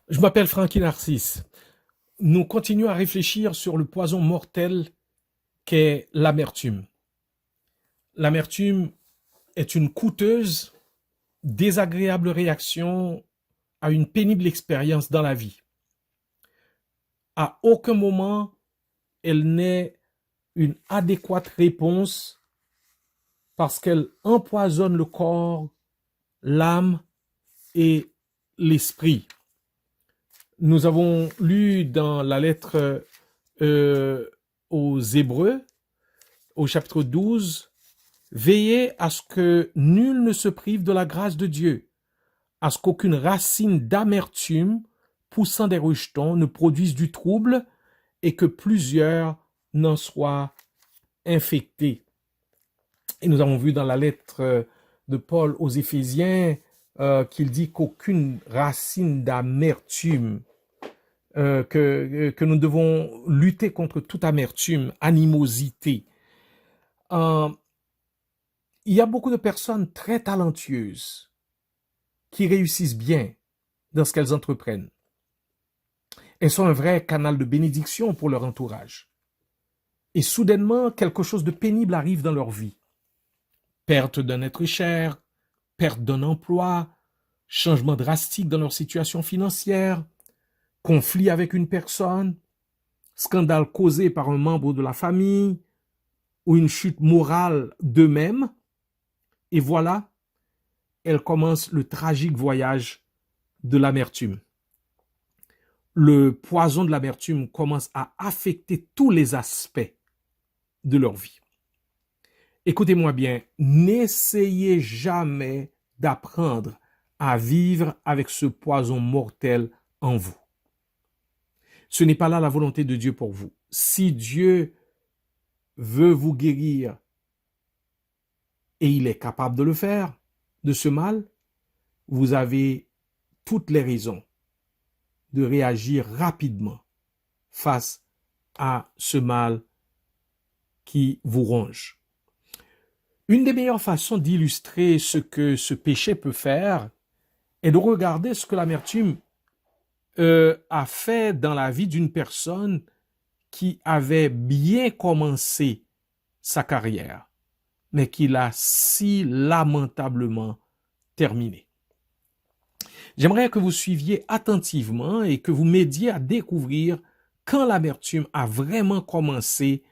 Je m'appelle Francky Narcisse. Nous continuons à réfléchir sur le poison mortel qu'est l'amertume. L'amertume est une coûteuse, désagréable réaction à une pénible expérience dans la vie. À aucun moment, elle n'est une adéquate réponse parce qu'elle empoisonne le corps, l'âme et l'esprit. Nous avons lu dans la lettre aux Hébreux, au chapitre 12, veillez à ce que nul ne se prive de la grâce de Dieu, à ce qu'aucune racine d'amertume poussant des rejetons ne produise du trouble et que plusieurs n'en soient infectés. Et nous avons vu dans la lettre de Paul aux Éphésiens qu'il dit qu'aucune racine d'amertume, que nous devons lutter contre toute amertume, animosité. Il y a beaucoup de personnes très talentueuses qui réussissent bien dans ce qu'elles entreprennent. Elles sont un vrai canal de bénédiction pour leur entourage. Et soudainement, quelque chose de pénible arrive dans leur vie. Perte d'un être cher, perte d'un emploi, changement drastique dans leur situation financière, conflit avec une personne, scandale causé par un membre de la famille ou une chute morale d'eux-mêmes. Et voilà, elles commencent le tragique voyage de l'amertume. Le poison de l'amertume commence à affecter tous les aspects de leur vie. Écoutez-moi bien, n'essayez jamais d'apprendre à vivre avec ce poison mortel en vous. Ce n'est pas là la volonté de Dieu pour vous. Si Dieu veut vous guérir, et il est capable de le faire, de ce mal, vous avez toutes les raisons de réagir rapidement face à ce mal qui vous ronge. Une des meilleures façons d'illustrer ce que ce péché peut faire est de regarder ce que l'amertume a fait dans la vie d'une personne qui avait bien commencé sa carrière, mais qui l'a si lamentablement terminée. J'aimerais que vous suiviez attentivement et que vous m'aidiez à découvrir quand l'amertume a vraiment commencé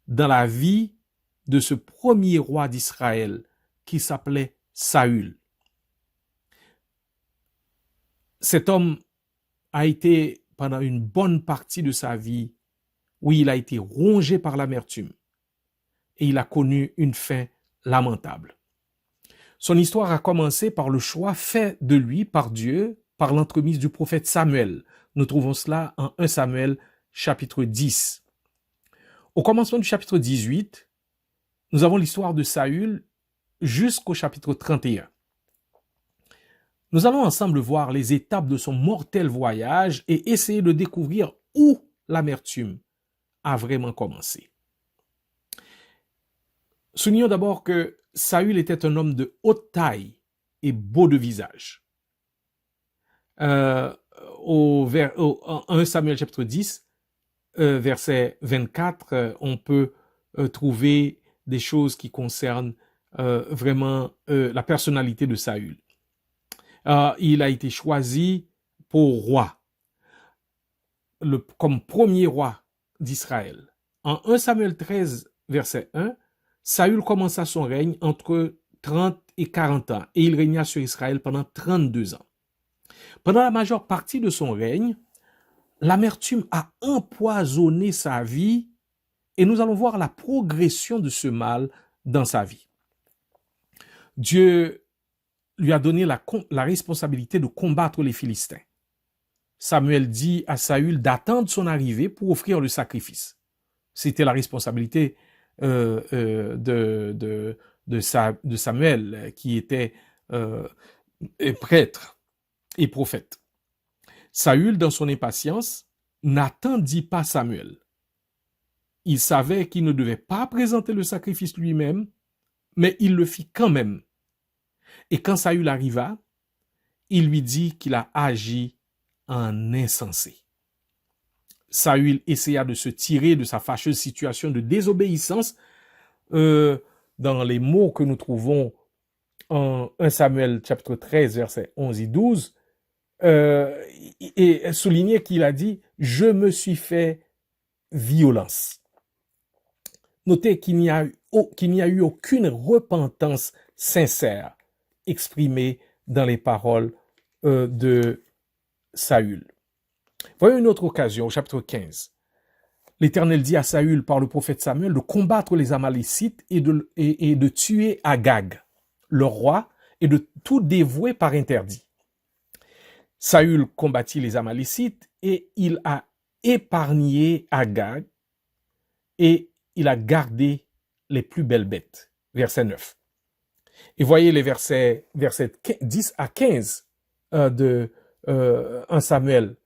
dans la vie de ce premier roi d'Israël qui s'appelait Saül. Cet homme a été, pendant une bonne partie de sa vie, oui, il a été rongé par l'amertume et il a connu une fin lamentable. Son histoire a commencé par le choix fait de lui par Dieu, par l'entremise du prophète Samuel. Nous trouvons cela en 1 Samuel chapitre 10. Au commencement du chapitre 18, nous avons l'histoire de Saül jusqu'au chapitre 31. Nous allons ensemble voir les étapes de son mortel voyage et essayer de découvrir où l'amertume a vraiment commencé. Soulignons d'abord que Saül était un homme de haute taille et beau de visage. En 1 Samuel chapitre 10, verset 24, on peut trouver des choses qui concernent vraiment la personnalité de Saül. Il a été choisi pour roi, comme premier roi d'Israël. En 1 Samuel 13, verset 1, Saül commença son règne entre 30 et 40 ans et il régna sur Israël pendant 32 ans. Pendant la majeure partie de son règne, l'amertume a empoisonné sa vie et nous allons voir la progression de ce mal dans sa vie. Dieu lui a donné la responsabilité de combattre les Philistins. Samuel dit à Saül d'attendre son arrivée pour offrir le sacrifice. C'était la responsabilité de Samuel, qui était prêtre et prophète. Saül, dans son impatience, n'attendit pas Samuel. Il savait qu'il ne devait pas présenter le sacrifice lui-même, mais il le fit quand même. Et quand Saül arriva, il lui dit qu'il a agi en insensé. Saül essaya de se tirer de sa fâcheuse situation de désobéissance dans les mots que nous trouvons en 1 Samuel chapitre 13, versets 11 et 12, et souligner qu'il a dit « Je me suis fait violence ». Notez qu'il n'y a eu aucune repentance sincère exprimée dans les paroles de Saül. Voyons une autre occasion au chapitre 15. L'Éternel dit à Saül par le prophète Samuel de combattre les Amalécites et de tuer Agag, le roi, et de tout dévouer par interdit. Saül combattit les Amalécites et il a épargné Agag et il a gardé les plus belles bêtes. Verset 9. Et voyez les versets 10 à 15 de 1 Samuel.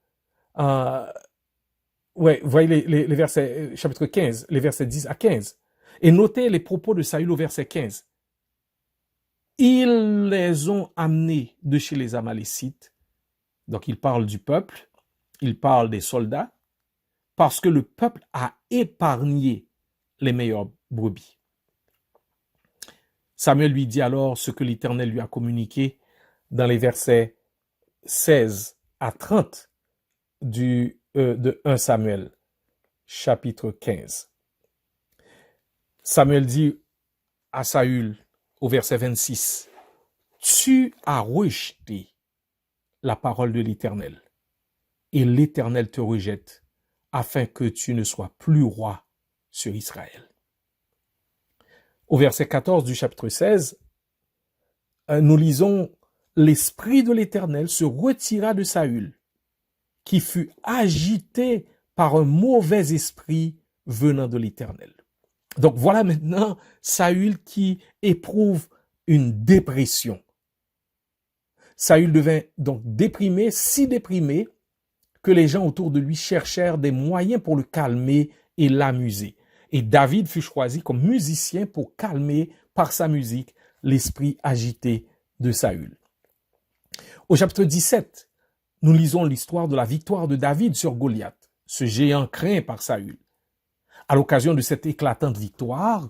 Voyez les versets, chapitre 15, les versets 10 à 15. Et notez les propos de Saül au verset 15. Ils les ont amenés de chez les Amalécites. Donc il parle du peuple, il parle des soldats, parce que le peuple a épargné les meilleures brebis. Samuel lui dit alors ce que l'Éternel lui a communiqué dans les versets 16 à 30 de 1 Samuel, chapitre 15. Samuel dit à Saül, au verset 26, « Tu as rejeté la parole de l'Éternel, et l'Éternel te rejette, afin que tu ne sois plus roi sur Israël. » Au verset 14 du chapitre 16, nous lisons « L'esprit de l'Éternel se retira de Saül, qui fut agité par un mauvais esprit venant de l'Éternel. » Donc voilà maintenant Saül qui éprouve une dépression. Saül devint donc déprimé, si déprimé que les gens autour de lui cherchèrent des moyens pour le calmer et l'amuser. Et David fut choisi comme musicien pour calmer par sa musique l'esprit agité de Saül. Au chapitre 17, nous lisons l'histoire de la victoire de David sur Goliath, ce géant craint par Saül. À l'occasion de cette éclatante victoire,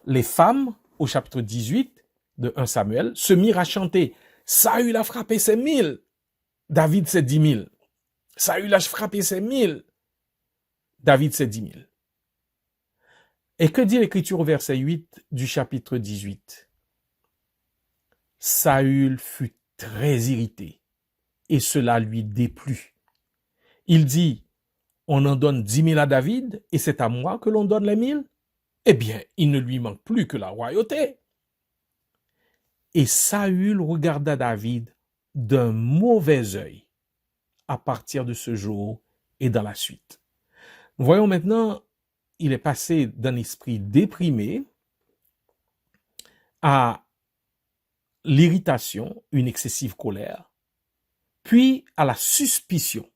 les femmes, au chapitre 18 de 1 Samuel, se mirent à chanter « Saül a frappé ses 1000, David ses 10 000. Saül a frappé ses 1000, David ses 10 000. » Et que dit l'Écriture au verset 8 du chapitre 18? Saül fut très irrité et cela lui déplut. Il dit, on en donne 10 000 à David et c'est à moi que l'on donne les 1000? Eh bien, il ne lui manque plus que la royauté. Et Saül regarda David d'un mauvais œil à partir de ce jour et dans la suite. Nous voyons maintenant, il est passé d'un esprit déprimé à l'irritation, une excessive colère, puis à la suspicion.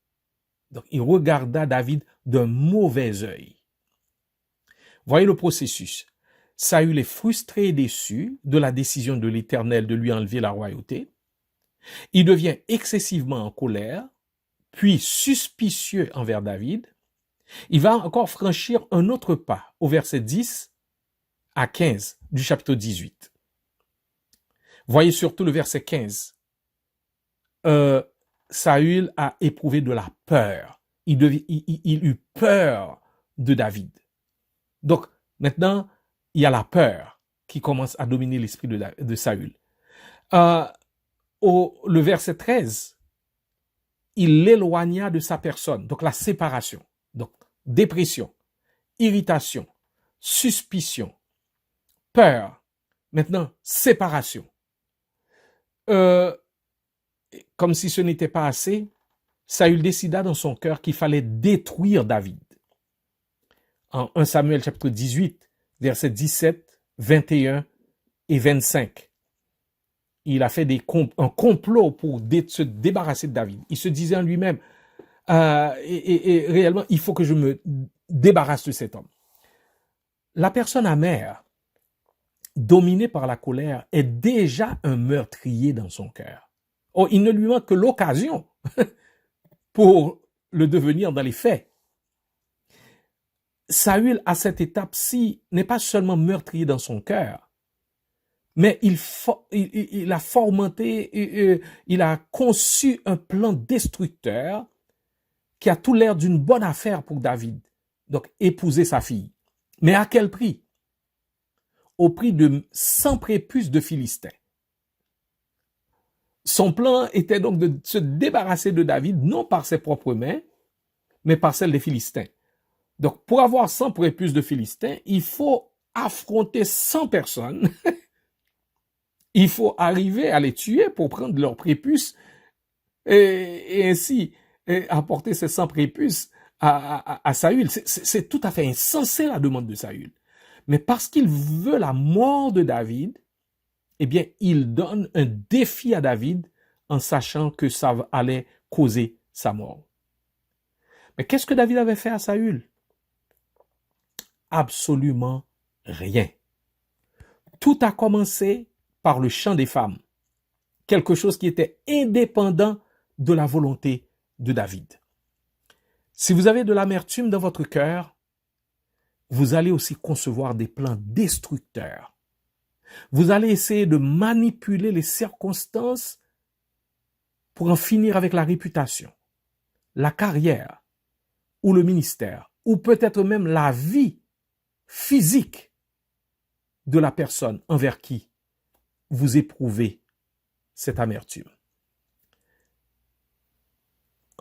Donc, il regarda David d'un mauvais œil. Voyez le processus. Saül est frustré et déçu de la décision de l'Éternel de lui enlever la royauté. Il devient excessivement en colère, puis suspicieux envers David. Il va encore franchir un autre pas au verset 10 à 15 du chapitre 18. Voyez surtout le verset 15. Saül a éprouvé de la peur. Il eut peur de David. Donc, maintenant, il y a la peur qui commence à dominer l'esprit de Saül. Le verset 13, il l'éloigna de sa personne. Donc, la séparation. Donc, dépression, irritation, suspicion, peur. Maintenant, séparation. Comme si ce n'était pas assez, Saül décida dans son cœur qu'il fallait détruire David. En 1 Samuel chapitre 18, versets 17, 21 et 25. Il a fait un complot pour se débarrasser de David. Il se disait en lui-même, et réellement, il faut que je me débarrasse de cet homme. La personne amère, dominée par la colère, est déjà un meurtrier dans son cœur. Oh, il ne lui manque que l'occasion pour le devenir dans les faits. Saül, à cette étape-ci, n'est pas seulement meurtrier dans son cœur, mais il a fomenté, il a conçu un plan destructeur qui a tout l'air d'une bonne affaire pour David. Donc, épouser sa fille. Mais à quel prix? Au prix de 100 prépuces de Philistins. Son plan était donc de se débarrasser de David, non par ses propres mains, mais par celles des Philistins. Donc, pour avoir 100 prépuces de Philistins, il faut affronter 100 personnes. Il faut arriver à les tuer pour prendre leurs prépuces et ainsi apporter ces 100 prépuces à Saül. C'est tout à fait insensé la demande de Saül. Mais parce qu'il veut la mort de David, eh bien, il donne un défi à David en sachant que ça allait causer sa mort. Mais qu'est-ce que David avait fait à Saül? Absolument rien. Tout a commencé par le chant des femmes, quelque chose qui était indépendant de la volonté de David. Si vous avez de l'amertume dans votre cœur, vous allez aussi concevoir des plans destructeurs. Vous allez essayer de manipuler les circonstances pour en finir avec la réputation, la carrière ou le ministère, ou peut-être même la vie physique de la personne envers qui vous éprouvez cette amertume.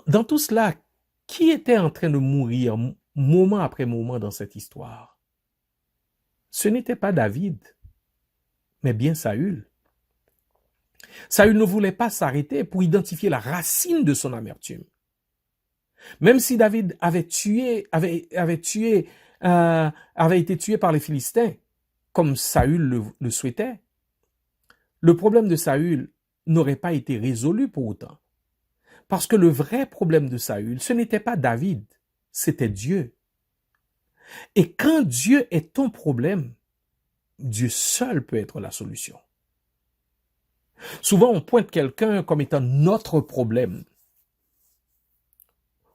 Dans tout cela, qui était en train de mourir moment après moment dans cette histoire? Ce n'était pas David, mais bien Saül. Saül ne voulait pas s'arrêter pour identifier la racine de son amertume. Même si David avait été tué par les Philistins, comme Saül le souhaitait, le problème de Saül n'aurait pas été résolu pour autant. Parce que le vrai problème de Saül, ce n'était pas David, c'était Dieu. Et quand Dieu est ton problème, Dieu seul peut être la solution. Souvent, on pointe quelqu'un comme étant notre problème.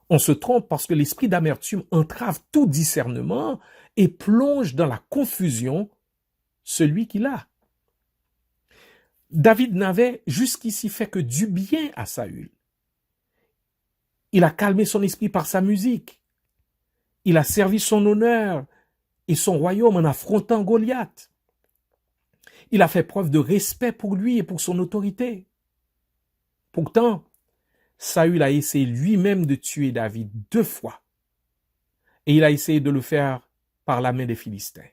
On se trompe parce que l'esprit d'amertume entrave tout discernement et plonge dans la confusion celui qui l'a. David n'avait jusqu'ici fait que du bien à Saül. Il a calmé son esprit par sa musique. Il a servi son honneur et son royaume en affrontant Goliath. Il a fait preuve de respect pour lui et pour son autorité. Pourtant, Saül a essayé lui-même de tuer David 2 fois. Et il a essayé de le faire par la main des Philistins.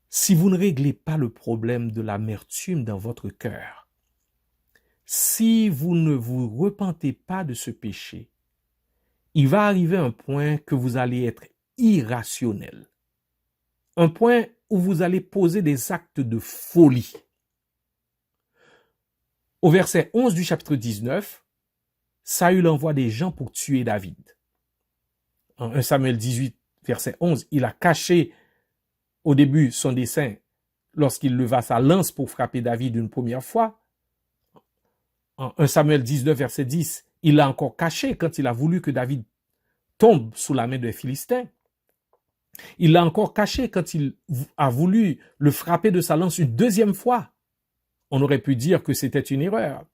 Si vous ne réglez pas le problème de l'amertume dans votre cœur, si vous ne vous repentez pas de ce péché, il va arriver un point que vous allez être irrationnel. Un point où vous allez poser des actes de folie. Au verset 11 du chapitre 19, Saül envoie des gens pour tuer David. En 1 Samuel 18, verset 11, il a caché au début son dessein lorsqu'il leva sa lance pour frapper David une première fois. En 1 Samuel 19, verset 10, il l'a encore caché quand il a voulu que David tombe sous la main des Philistins. Il l'a encore caché quand il a voulu le frapper de sa lance une deuxième fois. On aurait pu dire que c'était une erreur.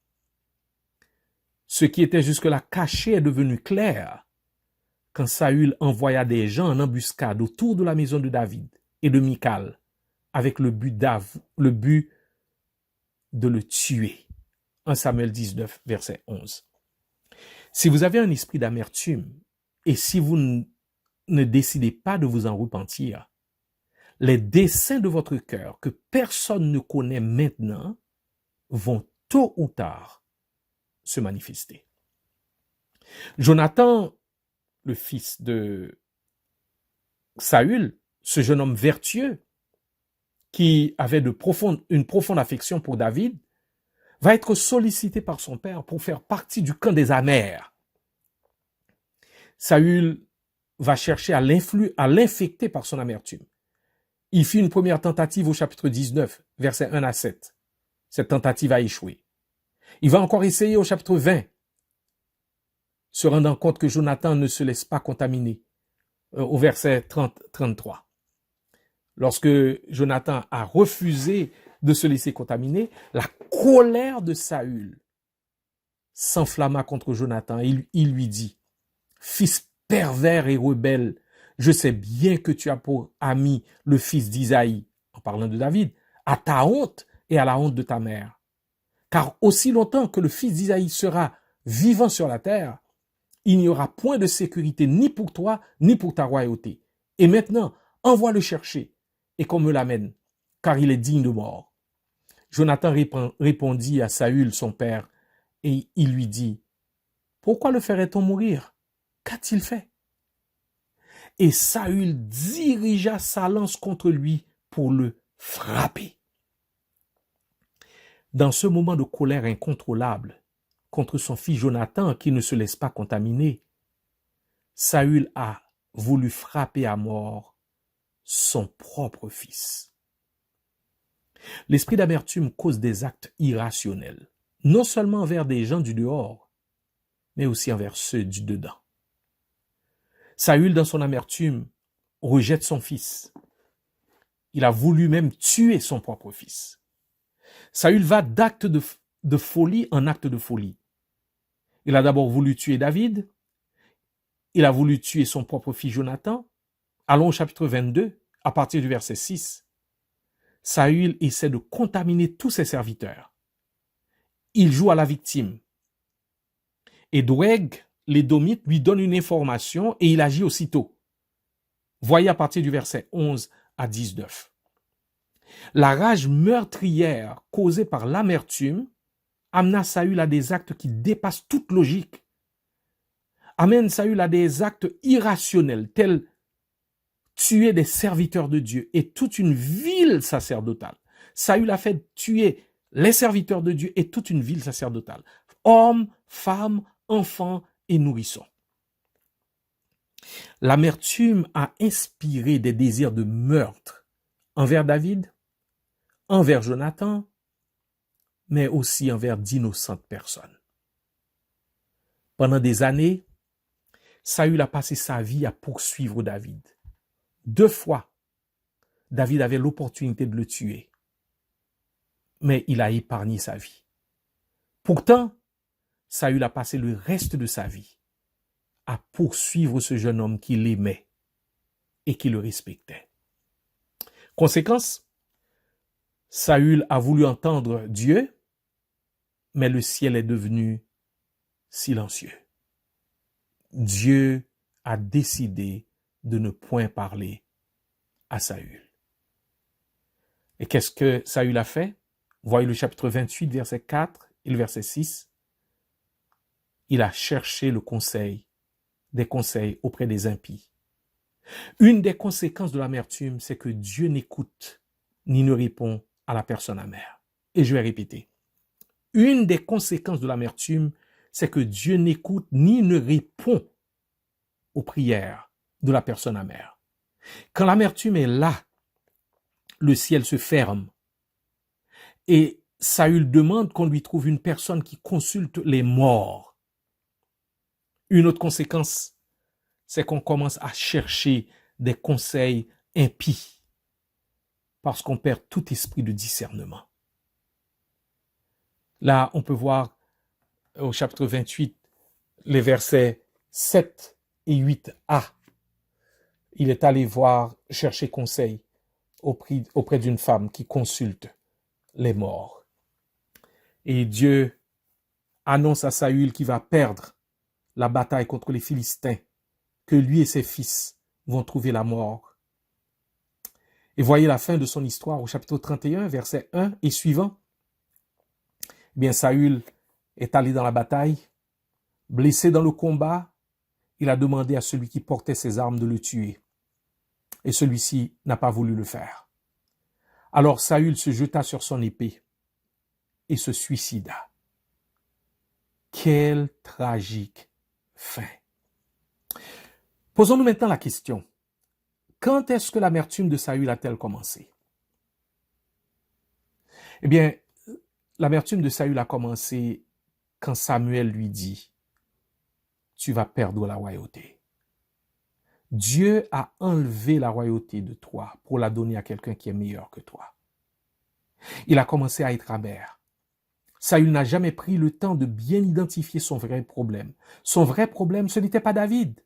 Ce qui était jusque-là caché est devenu clair quand Saül envoya des gens en embuscade autour de la maison de David et de Michal avec le but de le tuer. 1 Samuel 19, verset 11. Si vous avez un esprit d'amertume et si vous ne décidez pas de vous en repentir, les desseins de votre cœur que personne ne connaît maintenant vont tôt ou tard se manifester. Jonathan, le fils de Saül, ce jeune homme vertueux qui avait une profonde affection pour David, va être sollicité par son père pour faire partie du camp des amers. Saül va chercher à l'infecter par son amertume. Il fit une première tentative au chapitre 19, versets 1 à 7. Cette tentative a échoué. Il va encore essayer au chapitre 20. se rendant compte que Jonathan ne se laisse pas contaminer. Au verset 33. Lorsque Jonathan a refusé de se laisser contaminer, la colère de Saül s'enflamma contre Jonathan. Il lui dit, « Fils pervers et rebelle, je sais bien que tu as pour ami le fils d'Isaïe, en parlant de David, à ta honte et à la honte de ta mère. Car aussi longtemps que le fils d'Isaïe sera vivant sur la terre, il n'y aura point de sécurité ni pour toi, ni pour ta royauté. Et maintenant, envoie le chercher et qu'on me l'amène, car il est digne de mort. » Jonathan répondit à Saül, son père, et il lui dit, « Pourquoi le ferait-on mourir? Qu'a-t-il fait? » Et Saül dirigea sa lance contre lui pour le frapper. Dans ce moment de colère incontrôlable contre son fils Jonathan qui ne se laisse pas contaminer, Saül a voulu frapper à mort son propre fils. L'esprit d'amertume cause des actes irrationnels, non seulement envers des gens du dehors, mais aussi envers ceux du dedans. Saül, dans son amertume, rejette son fils. Il a voulu même tuer son propre fils. Saül va d'acte de folie en acte de folie. Il a d'abord voulu tuer David. Il a voulu tuer son propre fils Jonathan. Allons au chapitre 22, à partir du verset 6. Saül essaie de contaminer tous ses serviteurs. Il joue à la victime. Et Doeg, l'Édomite, lui donne une information et il agit aussitôt. Voyez à partir du verset 11 à 19. La rage meurtrière causée par l'amertume amena Saül à des actes qui dépassent toute logique. Amène Saül à des actes irrationnels, tels tuer des serviteurs de Dieu et toute une ville sacerdotale. Saül a fait tuer les serviteurs de Dieu et toute une ville sacerdotale. Hommes, femmes, enfants et nourrissons. L'amertume a inspiré des désirs de meurtre envers David, envers Jonathan, mais aussi envers d'innocentes personnes. Pendant des années, Saül a passé sa vie à poursuivre David. 2 fois, David avait l'opportunité de le tuer, mais il a épargné sa vie. Pourtant, Saül a passé le reste de sa vie à poursuivre ce jeune homme qu'il aimait et qui le respectait. Conséquence, Saül a voulu entendre Dieu, mais le ciel est devenu silencieux. Dieu a décidé de ne point parler à Saül. Et qu'est-ce que Saül a fait? Voyez le chapitre 28, verset 4 et le verset 6. Il a cherché des conseils auprès des impies. Une des conséquences de l'amertume, c'est que Dieu n'écoute ni ne répond à la personne amère. Et je vais répéter. Une des conséquences de l'amertume, c'est que Dieu n'écoute ni ne répond aux prières de la personne amère. Quand l'amertume est là, le ciel se ferme. Et Saül demande qu'on lui trouve une personne qui consulte les morts. Une autre conséquence, c'est qu'on commence à chercher des conseils impies parce qu'on perd tout esprit de discernement. Là, on peut voir au chapitre 28, les versets 7 et 8a. Il est allé chercher conseil auprès d'une femme qui consulte les morts. Et Dieu annonce à Saül qu'il va perdre la bataille contre les Philistins, que lui et ses fils vont trouver la mort. Et voyez la fin de son histoire au chapitre 31, verset 1 et suivant. Bien, Saül est allé dans la bataille, blessé dans le combat, il a demandé à celui qui portait ses armes de le tuer. Et celui-ci n'a pas voulu le faire. Alors Saül se jeta sur son épée et se suicida. Quelle tragique fin. Posons-nous maintenant la question. Quand est-ce que l'amertume de Saül a-t-elle commencé? Eh bien, l'amertume de Saül a commencé quand Samuel lui dit, « tu vas perdre la royauté. Dieu a enlevé la royauté de toi pour la donner à quelqu'un qui est meilleur que toi. Il a commencé à être amer. Saül n'a jamais pris le temps de bien identifier son vrai problème. Son vrai problème, ce n'était pas David.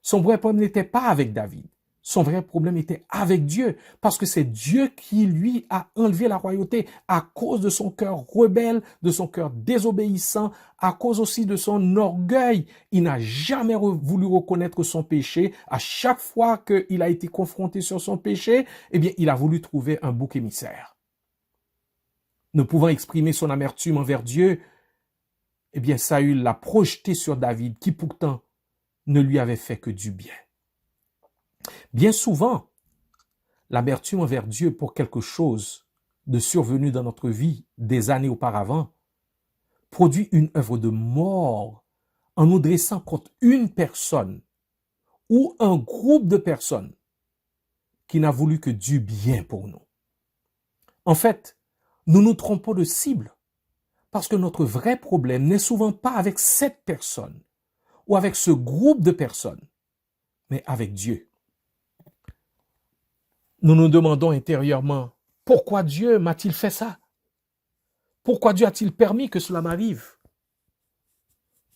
Son vrai problème n'était pas avec David. Son vrai problème était avec Dieu, parce que c'est Dieu qui lui a enlevé la royauté à cause de son cœur rebelle, de son cœur désobéissant, à cause aussi de son orgueil. Il n'a jamais voulu reconnaître son péché. À chaque fois qu'il a été confronté sur son péché, eh bien, il a voulu trouver un bouc émissaire. Ne pouvant exprimer son amertume envers Dieu, eh bien, Saül l'a projeté sur David, qui pourtant ne lui avait fait que du bien. Bien souvent, l'amertume envers Dieu pour quelque chose de survenu dans notre vie des années auparavant produit une œuvre de mort en nous dressant contre une personne ou un groupe de personnes qui n'a voulu que du bien pour nous. En fait, nous nous trompons de cible parce que notre vrai problème n'est souvent pas avec cette personne ou avec ce groupe de personnes, mais avec Dieu. Nous nous demandons intérieurement, pourquoi Dieu m'a-t-il fait ça? Pourquoi Dieu a-t-il permis que cela m'arrive?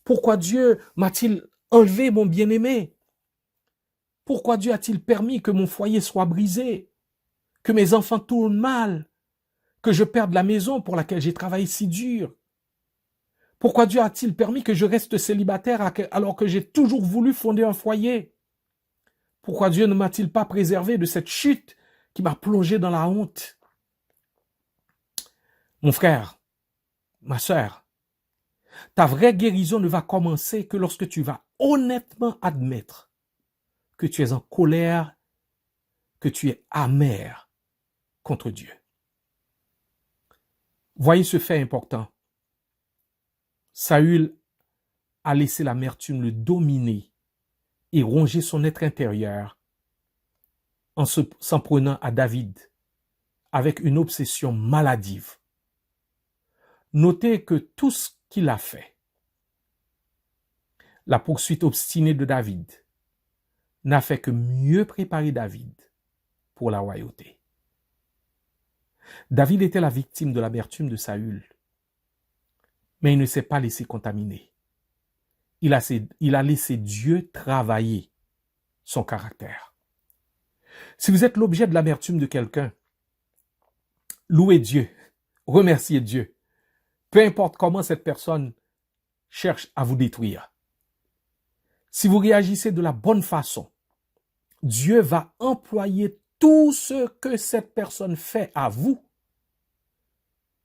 Pourquoi Dieu m'a-t-il enlevé mon bien-aimé? Pourquoi Dieu a-t-il permis que mon foyer soit brisé? Que mes enfants tournent mal? Que je perde la maison pour laquelle j'ai travaillé si dur? Pourquoi Dieu a-t-il permis que je reste célibataire alors que j'ai toujours voulu fonder un foyer? Pourquoi Dieu ne m'a-t-il pas préservé de cette chute qui m'a plongé dans la honte? Mon frère, ma sœur, ta vraie guérison ne va commencer que lorsque tu vas honnêtement admettre que tu es en colère, que tu es amer contre Dieu. Voyez ce fait important. Saül a laissé l'amertume le dominer et ronger son être intérieur en s'en prenant à David avec une obsession maladive. Notez que tout ce qu'il a fait, la poursuite obstinée de David, n'a fait que mieux préparer David pour la royauté. David était la victime de l'amertume de Saül, mais il ne s'est pas laissé contaminer. Il a laissé Dieu travailler son caractère. Si vous êtes l'objet de l'amertume de quelqu'un, louez Dieu, remerciez Dieu. Peu importe comment cette personne cherche à vous détruire. Si vous réagissez de la bonne façon, Dieu va employer tout ce que cette personne fait à vous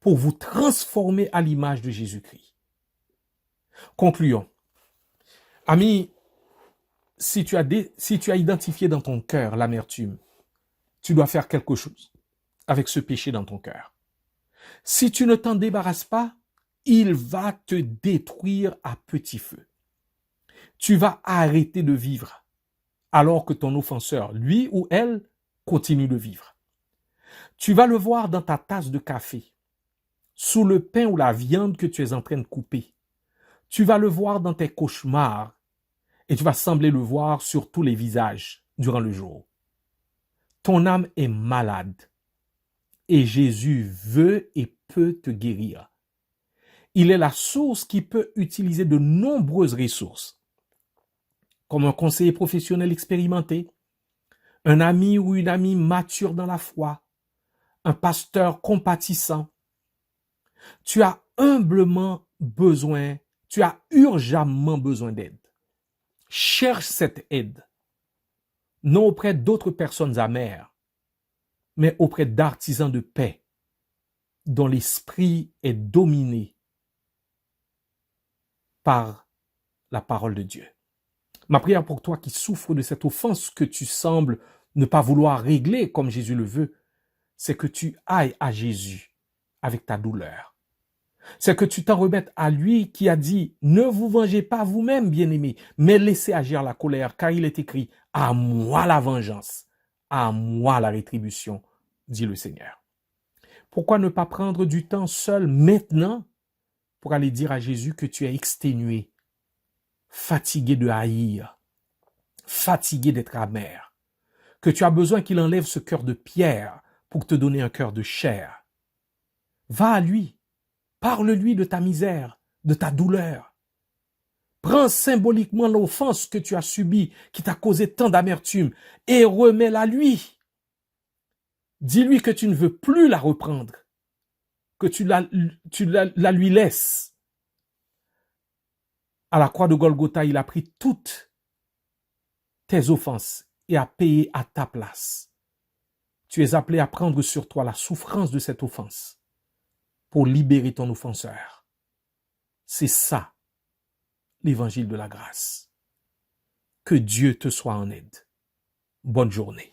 pour vous transformer à l'image de Jésus-Christ. Concluons. Ami, si tu as identifié dans ton cœur l'amertume, tu dois faire quelque chose avec ce péché dans ton cœur. Si tu ne t'en débarrasses pas, il va te détruire à petit feu. Tu vas arrêter de vivre alors que ton offenseur, lui ou elle, continue de vivre. Tu vas le voir dans ta tasse de café, sous le pain ou la viande que tu es en train de couper. Tu vas le voir dans tes cauchemars et tu vas sembler le voir sur tous les visages durant le jour. Ton âme est malade et Jésus veut et peut te guérir. Il est la source qui peut utiliser de nombreuses ressources, comme un conseiller professionnel expérimenté, un ami ou une amie mature dans la foi, un pasteur compatissant. Tu as urgemment besoin d'aide. Cherche cette aide, non auprès d'autres personnes amères, mais auprès d'artisans de paix, dont l'esprit est dominé par la parole de Dieu. Ma prière pour toi qui souffres de cette offense que tu sembles ne pas vouloir régler comme Jésus le veut, c'est que tu ailles à Jésus avec ta douleur. C'est que tu t'en remettes à lui qui a dit « Ne vous vengez pas vous-même, bien-aimés, mais laissez agir la colère, car il est écrit « À moi la vengeance, à moi la rétribution, dit le Seigneur. » Pourquoi ne pas prendre du temps seul maintenant pour aller dire à Jésus que tu es exténué fatigué de haïr, fatigué d'être amer, que tu as besoin qu'il enlève ce cœur de pierre pour te donner un cœur de chair. Va à lui, parle-lui de ta misère, de ta douleur. Prends symboliquement l'offense que tu as subie, qui t'a causé tant d'amertume, et remets-la à lui. Dis-lui que tu ne veux plus la reprendre, que tu la lui laisses. À la croix de Golgotha, il a pris toutes tes offenses et a payé à ta place. Tu es appelé à prendre sur toi la souffrance de cette offense pour libérer ton offenseur. C'est ça, l'évangile de la grâce. Que Dieu te soit en aide. Bonne journée.